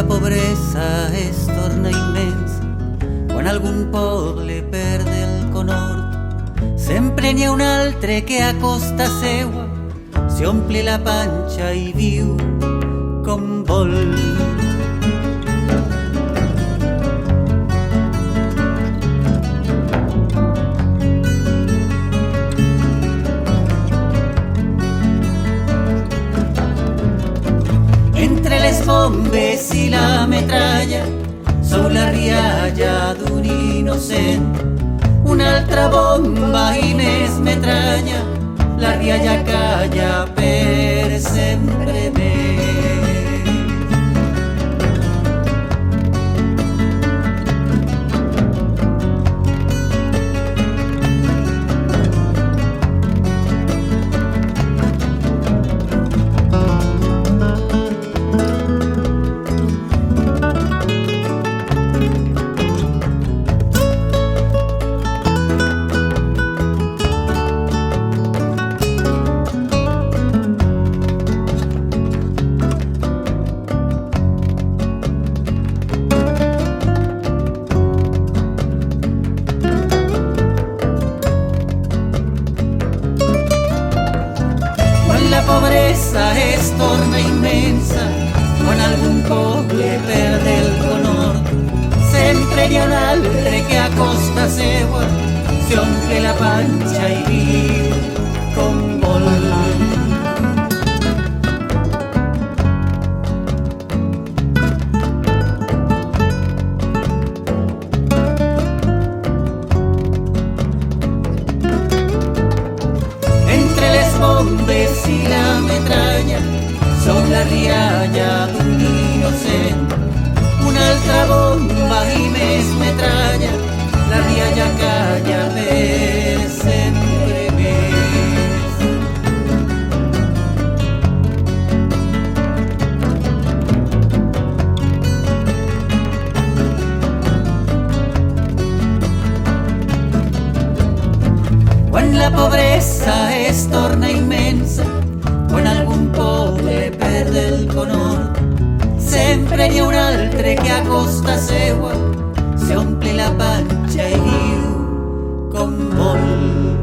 pobreza es torna immensa, quan algun poble perd el conhort, sempre n'hi ha un altre que a costa seua si omple la panxa i viu com vol. Entre les bombes i la metralla sou la rialla d'un innocent. Una altra bomba i més metralla, la rialla calla per sempre més. La pobresa es torna immensa, quan algun poble perd el conhort, sempre n'hi ha un altre que a costa seua si omple la panxa i viu com vol. Bombes i la metralla són la rialla d'un innocent. Una altra bomba i més metralla, la rialla calla per sempre més. Quan la pobresa es torna immensa, quan algun poble perd el conhort, sempre n'hi ha un altre que a costa seua s'omple la panxa i viu com vol.